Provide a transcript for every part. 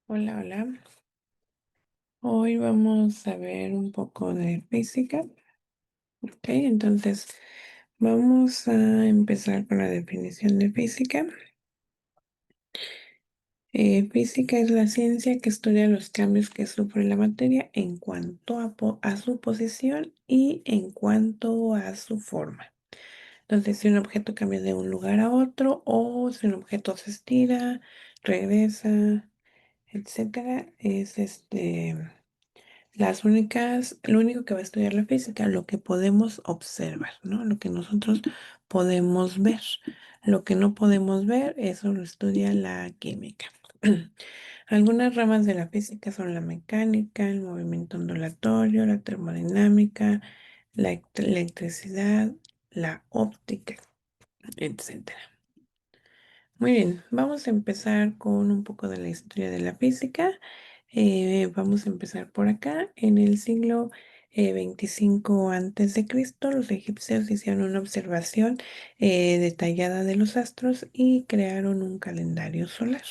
Hola, hola. Hoy vamos a ver un poco de física. Ok, entonces vamos a empezar con la definición de física. Física es la ciencia que estudia los cambios que sufre la materia en cuanto a su posición y en cuanto a su forma. Entonces, si un objeto cambia de un lugar a otro o si un objeto se estira, regresa, etcétera, es lo único que va a estudiar la física, lo que podemos observar, ¿no? Lo que nosotros podemos ver. Lo que no podemos ver, eso lo estudia la química. Algunas ramas de la física son la mecánica, el movimiento ondulatorio, la termodinámica, la electricidad, la óptica, etcétera. Muy bien, vamos a empezar con un poco de la historia de la física. Vamos a empezar por acá. En el siglo 25 antes de Cristo, los egipcios hicieron una observación detallada de los astros y crearon un calendario solar.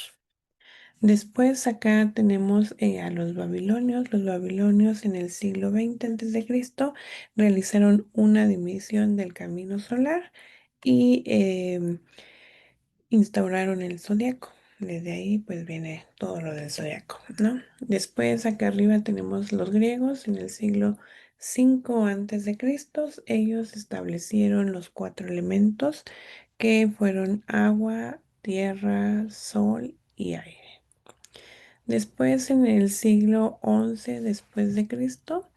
Después acá tenemos a los babilonios. Los babilonios en el siglo 20 antes de Cristo realizaron una división del camino solar y instauraron el zodiaco. Desde ahí pues viene todo lo del zodiaco, ¿no? Después acá arriba tenemos los griegos en el siglo 5 antes de Cristo. Ellos establecieron los cuatro elementos que fueron agua, tierra, sol y aire. Después, en el siglo 11 después de Cristo,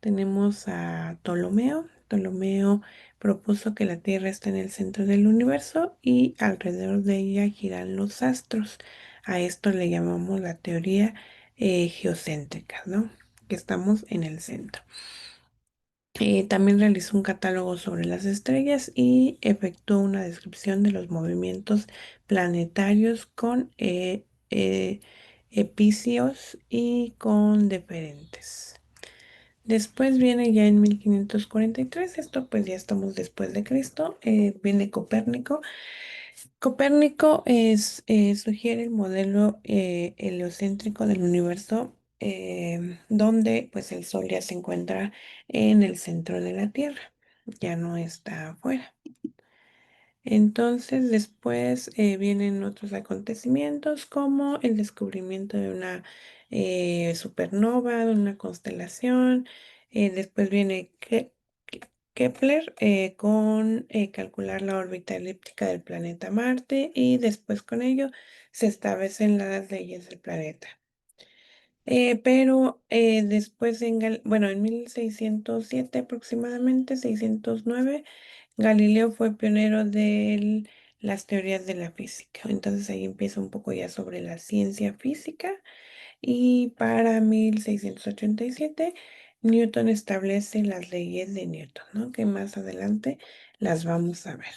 tenemos a Ptolomeo. Ptolomeo propuso que la Tierra está en el centro del universo y alrededor de ella giran los astros. A esto le llamamos la teoría geocéntrica, ¿no? Que estamos en el centro. También realizó un catálogo sobre las estrellas y efectuó una descripción de los movimientos planetarios con epicios y con deferentes. Después viene ya en 1543, esto pues ya estamos después de Cristo, viene Copérnico. Copérnico sugiere el modelo heliocéntrico del universo, donde pues el Sol ya se encuentra en el centro de la Tierra, ya no está afuera. Entonces después vienen otros acontecimientos como el descubrimiento de una supernova, de una constelación. Después viene Kepler con calcular la órbita elíptica del planeta Marte y después con ello se establecen las leyes del planeta. Pero después, bueno, en 1607 aproximadamente, 609, Galileo fue pionero de las teorías de la física. Entonces ahí empieza un poco ya sobre la ciencia física. Y para 1687 Newton establece las leyes de Newton, ¿no? Que más adelante las vamos a ver.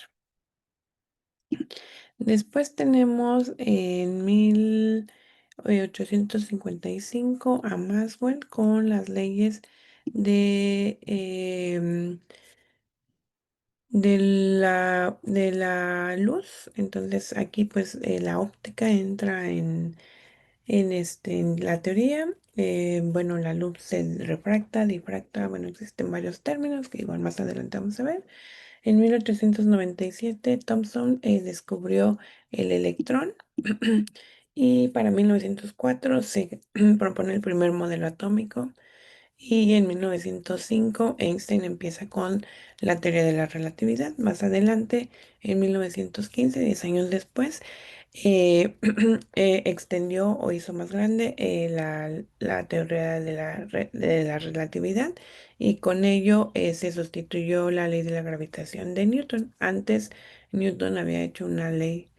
Después tenemos en 1855 a Maxwell con las leyes de, de la luz. Entonces aquí pues la óptica entra en la teoría. Bueno, la luz se refracta, difracta, bueno, existen varios términos que igual más adelante vamos a ver. En 1897, Thomson descubrió el electrón y para 1904 se propone el primer modelo atómico y en 1905 Einstein empieza con la teoría de la relatividad. Más adelante, en 1915, 10 años después, extendió o hizo más grande la teoría de la relatividad y con ello se sustituyó la ley de la gravitación de Newton. Antes, Newton había hecho una ley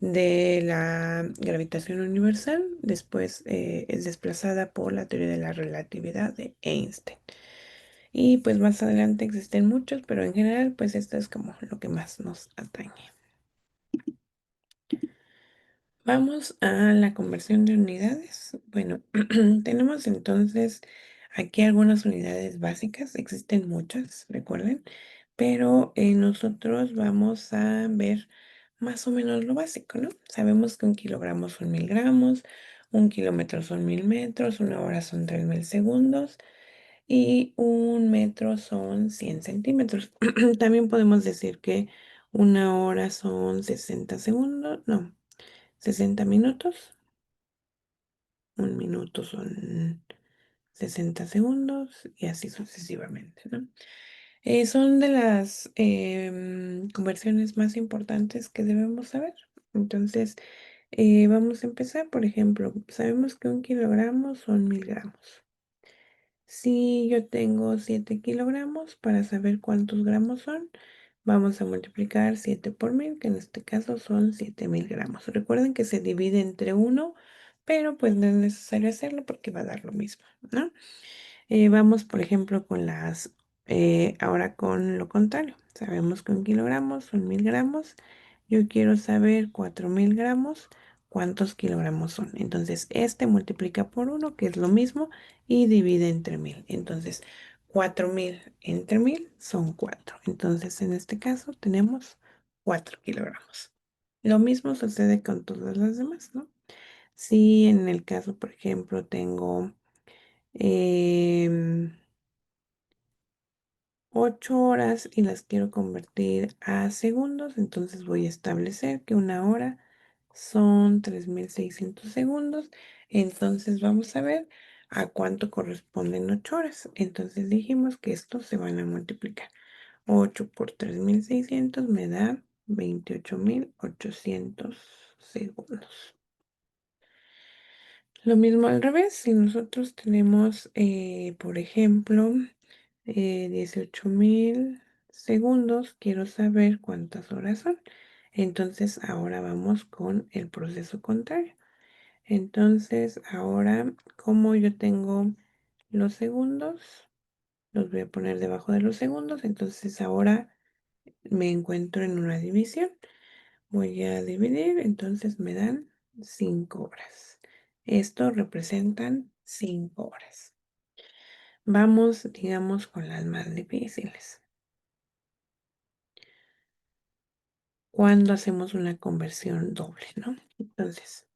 de la gravitación universal, después es desplazada por la teoría de la relatividad de Einstein. Y pues más adelante existen muchos, pero en general pues esto es como lo que más nos atañe. Vamos a la conversión de unidades. Bueno, tenemos entonces aquí algunas unidades básicas, existen muchas, recuerden, pero nosotros vamos a ver más o menos lo básico, ¿no? Sabemos que un kilogramo son 1000 gramos, Un kilómetro son 1000 metros, una hora son 3000 segundos y un metro son 100 centímetros. También podemos decir que una hora son 60 segundos, no, 60 minutos. Un minuto son 60 segundos y así sucesivamente, ¿no? Son de las conversiones más importantes que debemos saber. Entonces, vamos a empezar. Por ejemplo, sabemos que 1 kilogramo son 1000 gramos. Si yo tengo 7 kilogramos, para saber cuántos gramos son, vamos a multiplicar 7 por 1000, que en este caso son 7000 gramos. Recuerden que se divide entre uno, pero pues no es necesario hacerlo porque va a dar lo mismo, ¿no? Vamos, por ejemplo, ahora con lo contrario. Sabemos que 1 kilogramo son 1000 gramos. Yo quiero saber 4000 gramos, cuántos kilogramos son. Entonces, este multiplica por uno, que es lo mismo, y divide entre 1000. Entonces, 4000 entre 1000 son 4. Entonces, en este caso, tenemos 4 kilogramos. Lo mismo sucede con todas las demás, ¿no? Si en el caso, por ejemplo, tengo em, 8 horas y las quiero convertir a segundos, entonces voy a establecer que una hora son 3600 segundos. Entonces vamos a ver a cuánto corresponden 8 horas. Entonces dijimos que estos se van a multiplicar. 8 por 3600 me da 28800 segundos. Lo mismo al revés, si nosotros tenemos, por ejemplo, 18000 segundos, quiero saber cuántas horas son. Entonces ahora vamos con el proceso contrario. Entonces ahora, como yo tengo los segundos, los voy a poner debajo de los segundos. Entonces ahora me encuentro en una división. Voy a dividir, entonces me dan 5 horas. Esto representan 5 horas. Vamos, digamos, con las más difíciles. Cuando hacemos una conversión doble, ¿no? Entonces,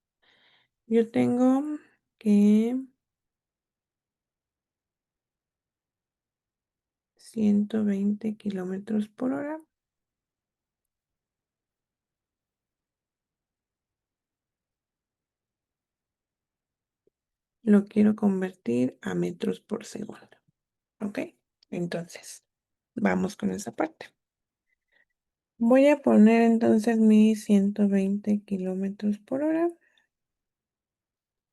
yo tengo que 120 kilómetros por hora. Lo quiero convertir a metros por segundo. ¿Ok? Entonces, vamos con esa parte. Voy a poner entonces mis 120 kilómetros por hora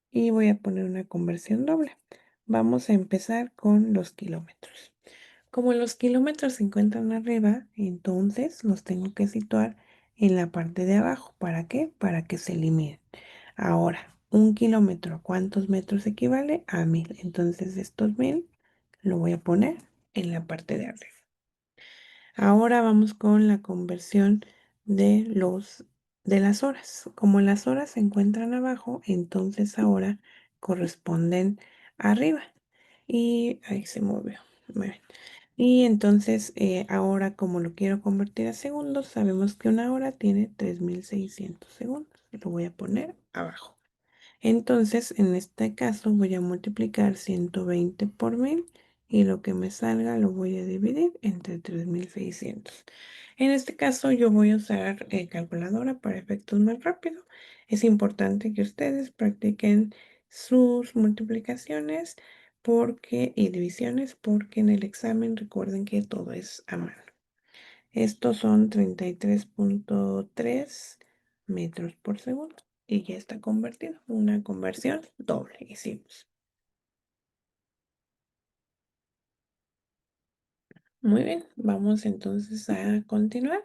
y voy a poner una conversión doble. Vamos a empezar con los kilómetros. Como los kilómetros se encuentran arriba, entonces los tengo que situar en la parte de abajo. ¿Para qué? Para que se eliminen. Ahora, 1 kilómetro, ¿a cuántos metros equivale? A 1000. Entonces estos 1000 lo voy a poner en la parte de arriba. Ahora vamos con la conversión de las horas. Como las horas se encuentran abajo, entonces ahora corresponden arriba. Y ahí se movió. Muy bien. Y entonces ahora como lo quiero convertir a segundos, sabemos que una hora tiene 3600 segundos. Lo voy a poner abajo. Entonces, en este caso voy a multiplicar 120 por 1000 y lo que me salga lo voy a dividir entre 3600. En este caso yo voy a usar calculadora para efectos más rápidos. Es importante que ustedes practiquen sus multiplicaciones y divisiones porque en el examen recuerden que todo es a mano. Estos son 33.3 metros por segundo y ya está convertido. Una conversión doble hicimos. Muy bien, vamos entonces a continuar.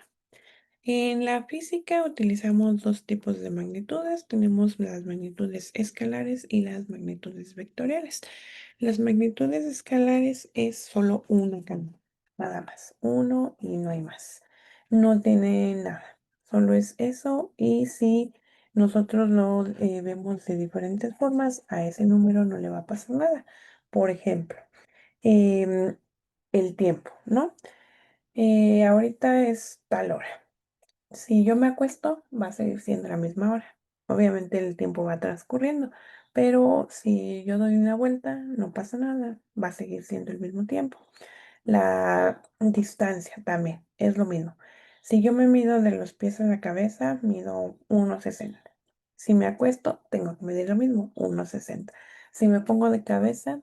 En la física utilizamos dos tipos de magnitudes. Tenemos las magnitudes escalares y las magnitudes vectoriales. Las magnitudes escalares es solo una cantidad, nada más. Uno y no hay más. No tiene nada. Solo es eso. Y si nosotros lo vemos de diferentes formas, a ese número no le va a pasar nada. Por ejemplo, em, el tiempo, ¿no? Ahorita es tal hora. Si yo me acuesto, va a seguir siendo la misma hora. Obviamente el tiempo va transcurriendo, pero si yo doy una vuelta, no pasa nada, va a seguir siendo el mismo tiempo. La distancia también es lo mismo. Si yo me mido de los pies a la cabeza, mido 1,60. Si me acuesto, tengo que medir lo mismo, 1,60. Si me pongo de cabeza,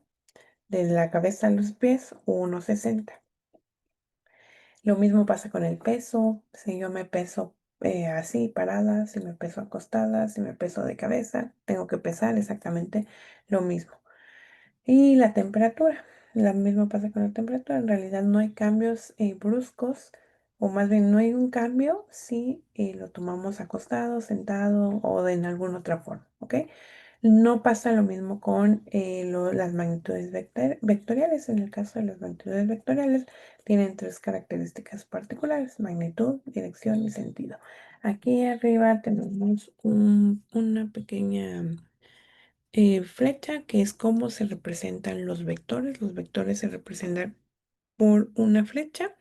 de la cabeza a los pies, 1,60. Lo mismo pasa con el peso. Si yo me peso así, parada, si me peso acostada, si me peso de cabeza, tengo que pesar exactamente lo mismo. Y la temperatura, lo mismo pasa con la temperatura. En realidad no hay cambios bruscos, o más bien no hay un cambio si lo tomamos acostado, sentado o en alguna otra forma, ¿ok? No pasa lo mismo con las magnitudes vectoriales. En el caso de las magnitudes vectoriales, tienen tres características particulares: magnitud, dirección y sentido. Aquí arriba tenemos una pequeña flecha, que es cómo se representan los vectores. Los vectores se representan por una flecha.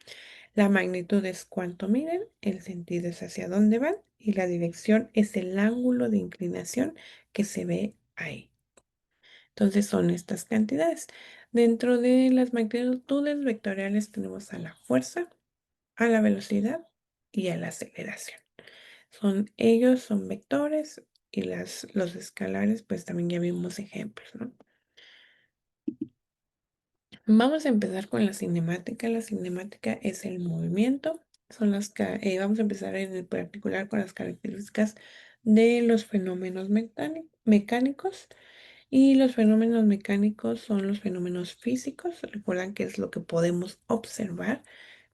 La magnitud es cuánto miden, el sentido es hacia dónde van y la dirección es el ángulo de inclinación que se ve ahí. Entonces son estas cantidades. Dentro de las magnitudes vectoriales tenemos a la fuerza, a la velocidad y a la aceleración. Ellos son vectores y los escalares, pues también ya vimos ejemplos, ¿no? Vamos a empezar con la cinemática. La cinemática es el movimiento. Vamos a empezar en particular con las características de los fenómenos mecánicos. Y los fenómenos mecánicos son los fenómenos físicos. Recuerdan que es lo que podemos observar,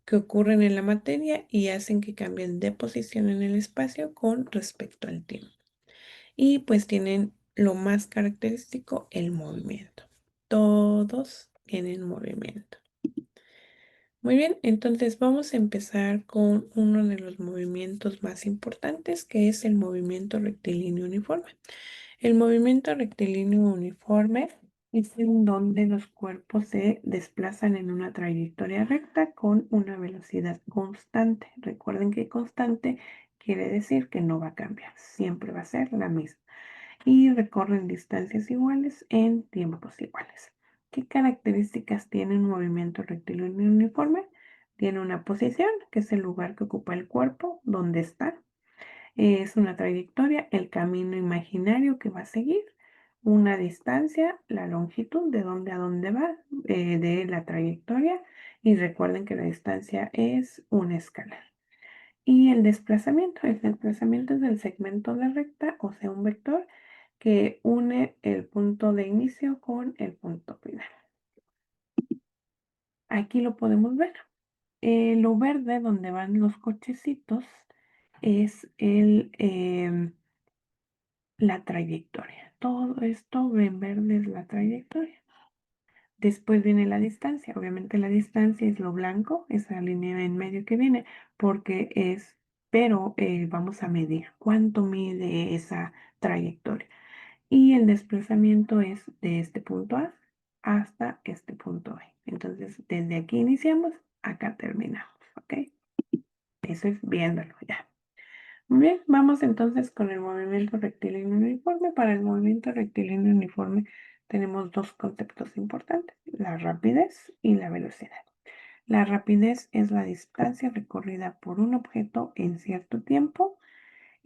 que ocurren en la materia y hacen que cambien de posición en el espacio con respecto al tiempo. Y pues tienen lo más característico, el movimiento. Todos tienen movimiento. Muy bien, entonces vamos a empezar con uno de los movimientos más importantes, que es el movimiento rectilíneo uniforme. El movimiento rectilíneo uniforme es en donde los cuerpos se desplazan en una trayectoria recta con una velocidad constante. Recuerden que constante quiere decir que no va a cambiar, siempre va a ser la misma. Y recorren distancias iguales en tiempos iguales. ¿Qué características tiene un movimiento rectilíneo uniforme? Tiene una posición, que es el lugar que ocupa el cuerpo, donde está. Es una trayectoria, el camino imaginario que va a seguir. Una distancia, la longitud, de dónde a dónde va, de la trayectoria. Y recuerden que la distancia es una escala. Y el desplazamiento es el segmento de recta, o sea, un vector que une el punto de inicio con el punto final. Aquí lo podemos ver. Lo verde, donde van los cochecitos, es la trayectoria. Todo esto en verde es la trayectoria. Después viene la distancia. Obviamente la distancia es lo blanco, esa línea en medio que viene, porque pero vamos a medir cuánto mide esa trayectoria. Y el desplazamiento es de este punto A hasta este punto B. Entonces, desde aquí iniciamos, acá terminamos, ¿ok? Eso es viéndolo ya. Muy bien, vamos entonces con el movimiento rectilíneo uniforme. Para el movimiento rectilíneo uniforme tenemos dos conceptos importantes: la rapidez y la velocidad. La rapidez es la distancia recorrida por un objeto en cierto tiempo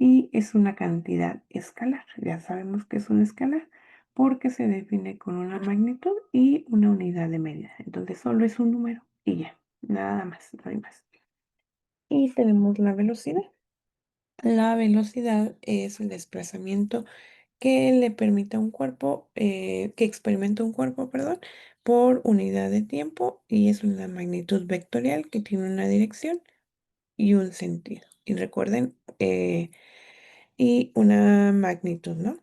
y es una cantidad escalar. Ya sabemos que es un escalar porque se define con una magnitud y una unidad de medida. Entonces solo es un número y ya, nada más, no hay más. Y tenemos la velocidad. La velocidad es el desplazamiento que le permite a un cuerpo, que experimenta un cuerpo, perdón, por unidad de tiempo, y es una magnitud vectorial que tiene una dirección y un sentido. Y recuerden, y una magnitud, ¿no?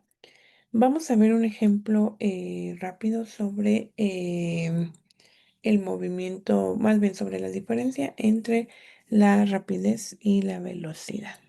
Vamos a ver un ejemplo rápido sobre el movimiento, más bien sobre la diferencia entre la rapidez y la velocidad.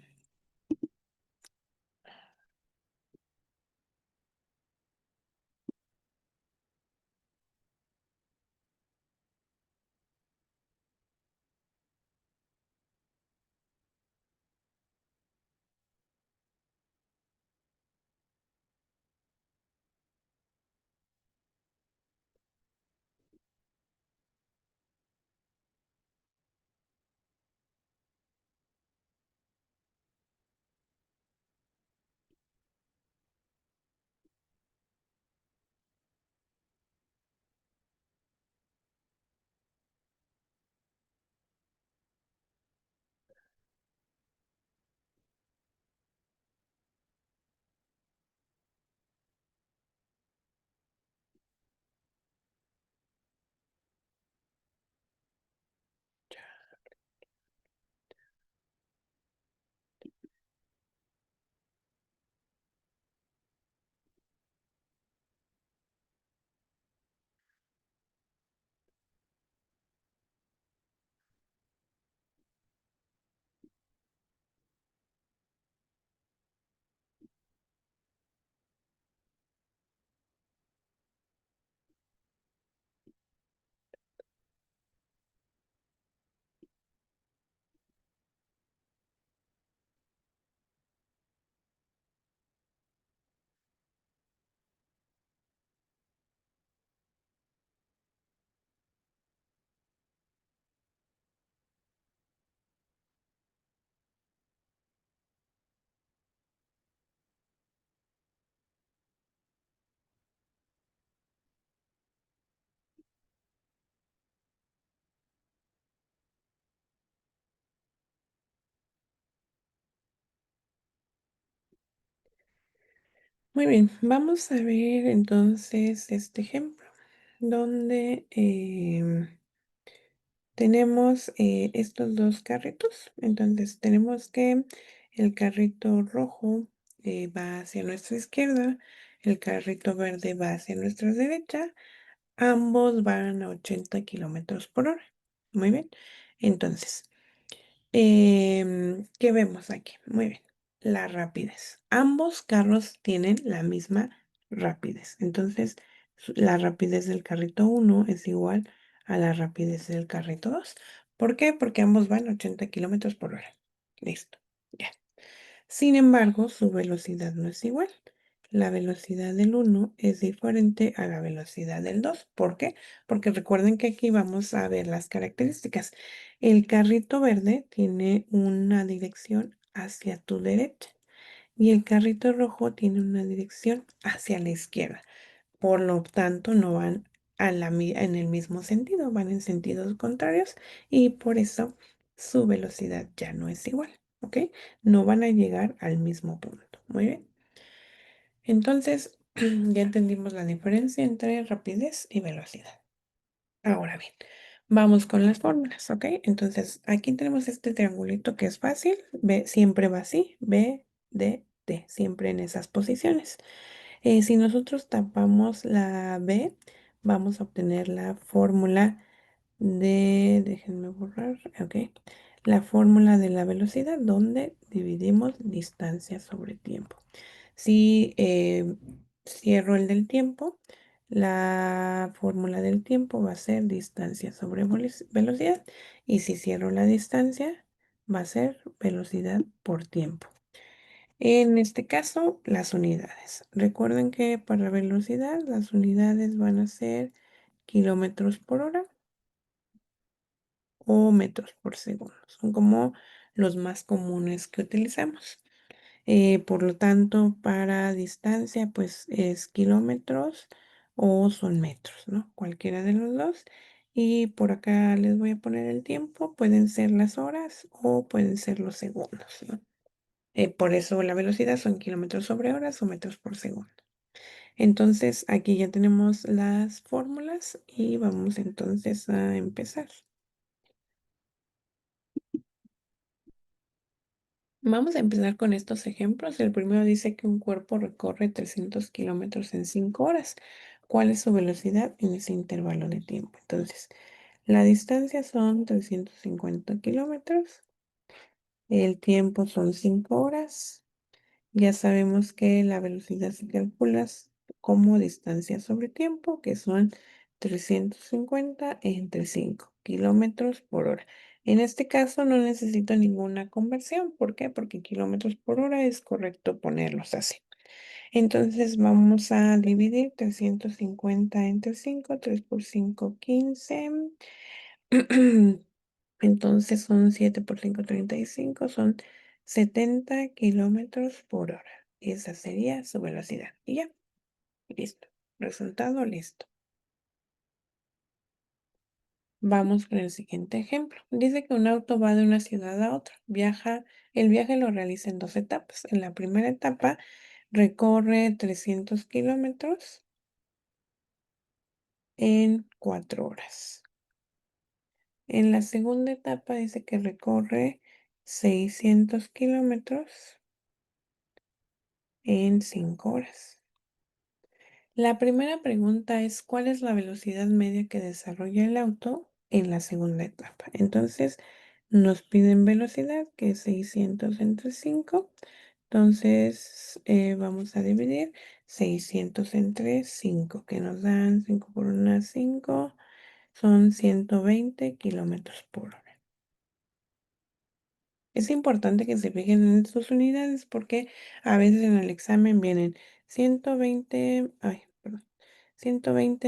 Muy bien, vamos a ver entonces este ejemplo donde tenemos estos dos carritos. Entonces tenemos que el carrito rojo va hacia nuestra izquierda, el carrito verde va hacia nuestra derecha. Ambos van a 80 kilómetros por hora. Muy bien. Entonces, ¿qué vemos aquí? Muy bien. La rapidez. Ambos carros tienen la misma rapidez. Entonces, la rapidez del carrito uno es igual a la rapidez del carrito 2. ¿Por qué? Porque ambos van a 80 kilómetros por hora. Listo. Ya. Sin embargo, su velocidad no es igual. La velocidad del uno es diferente a la velocidad del 2. ¿Por qué? Porque recuerden que aquí vamos a ver las características. El carrito verde tiene una dirección hacia tu derecha y el carrito rojo tiene una dirección hacia la izquierda. Por lo tanto, no van en el mismo sentido, van en sentidos contrarios y por eso su velocidad ya no es igual, ¿ok? No van a llegar al mismo punto. Muy bien. Entonces, ya entendimos la diferencia entre rapidez y velocidad. Ahora bien, vamos con las fórmulas, ¿ok? Entonces, aquí tenemos este triangulito que es fácil. B siempre va así, B, D, T, siempre en esas posiciones. Si nosotros tapamos la B, vamos a obtener la fórmula déjenme borrar, ok, la fórmula de la velocidad donde dividimos distancia sobre tiempo. Si cierro el del tiempo, la fórmula del tiempo va a ser distancia sobre velocidad y si cierro la distancia, va a ser velocidad por tiempo. En este caso, las unidades. Recuerden que para velocidad las unidades van a ser kilómetros por hora o metros por segundo. Son como los más comunes que utilizamos. Por lo tanto, para distancia, pues es kilómetros o son metros, ¿no? Cualquiera de los dos. Y por acá les voy a poner el tiempo. Pueden ser las horas o pueden ser los segundos, ¿no? Por eso la velocidad son kilómetros sobre horas o metros por segundo. Entonces, aquí ya tenemos las fórmulas y vamos entonces a empezar. Vamos a empezar con estos ejemplos. El primero dice que un cuerpo recorre 300 kilómetros en 5 horas. ¿Cuál es su velocidad en ese intervalo de tiempo? Entonces, la distancia son 350 kilómetros, el tiempo son 5 horas. Ya sabemos que la velocidad se calcula como distancia sobre tiempo, que son 350 entre 5 kilómetros por hora. En este caso no necesito ninguna conversión. ¿Por qué? Porque kilómetros por hora es correcto ponerlos así. Entonces vamos a dividir 350 entre 5, 3 por 5, 15. Entonces son 7 por 5, 35, son 70 kilómetros por hora. Esa sería su velocidad. Y ya, listo. Resultado listo. Vamos con el siguiente ejemplo. Dice que un auto va de una ciudad a otra. El viaje lo realiza en dos etapas. En la primera etapa recorre 300 kilómetros en 4 horas. En la segunda etapa dice que recorre 600 kilómetros en 5 horas. La primera pregunta es, ¿cuál es la velocidad media que desarrolla el auto en la segunda etapa? Entonces, nos piden velocidad, que es 600 entre 5. Entonces, vamos a dividir 600 entre 5, que nos dan 5 por 1, 5, son 120 kilómetros por hora. Es importante que se fijen en sus unidades porque a veces en el examen vienen 120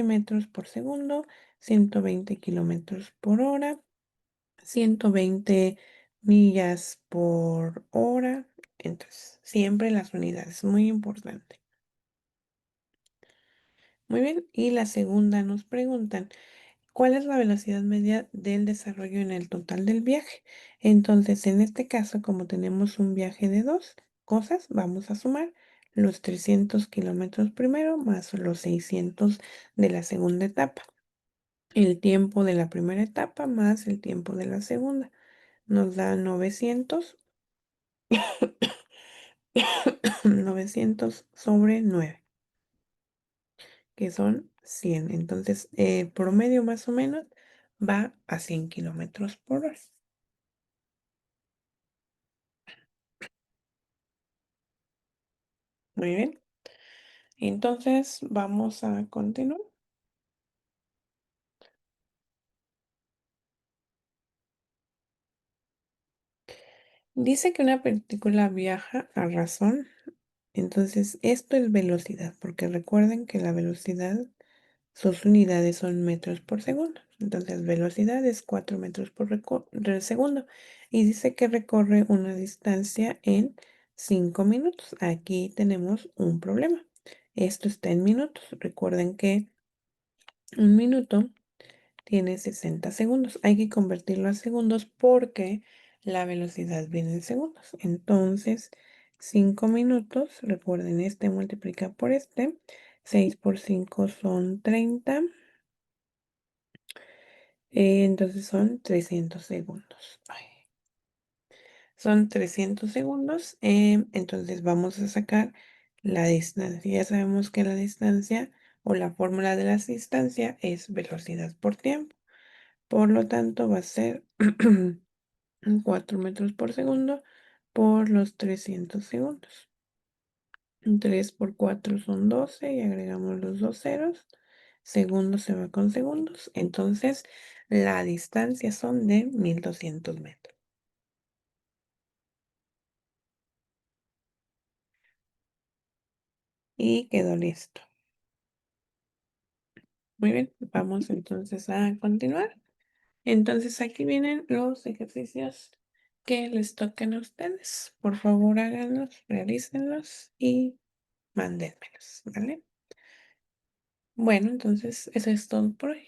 metros por segundo, 120 kilómetros por hora, 120 millas por hora. Entonces, siempre las unidades, muy importante. Muy bien, y la segunda nos preguntan, ¿cuál es la velocidad media del desarrollo en el total del viaje? Entonces, en este caso, como tenemos un viaje de dos cosas, vamos a sumar los 300 kilómetros primero más los 600 de la segunda etapa. El tiempo de la primera etapa más el tiempo de la segunda nos da 900, 900 sobre 9, que son 100. Entonces, el promedio más o menos va a 100 kilómetros por hora. Muy bien. Entonces, vamos a continuar. Dice que una partícula viaja a razón. Entonces, esto es velocidad, porque recuerden que la velocidad, sus unidades son metros por segundo. Entonces, velocidad es 4 metros por segundo. Y dice que recorre una distancia en 5 minutos. Aquí tenemos un problema. Esto está en minutos. Recuerden que un minuto tiene 60 segundos. Hay que convertirlo a segundos porque la velocidad viene en segundos. Entonces, 5 minutos, recuerden, este multiplica por este. 6 por 5 son 30. Entonces son 300 segundos. Ay, son 300 segundos. Entonces vamos a sacar la distancia. Ya sabemos que la distancia o la fórmula de la distancia es velocidad por tiempo. Por lo tanto, va a ser 4 metros por segundo por los 300 segundos. 3 por 4 son 12 y agregamos los dos ceros. Segundos se va con segundos. Entonces, la distancia son de 1200 metros. Y quedó listo. Muy bien, vamos entonces a continuar. Entonces, aquí vienen los ejercicios que les toquen a ustedes. Por favor, háganlos, realícenlos y mándenmelos, ¿vale? Bueno, entonces eso es todo por hoy.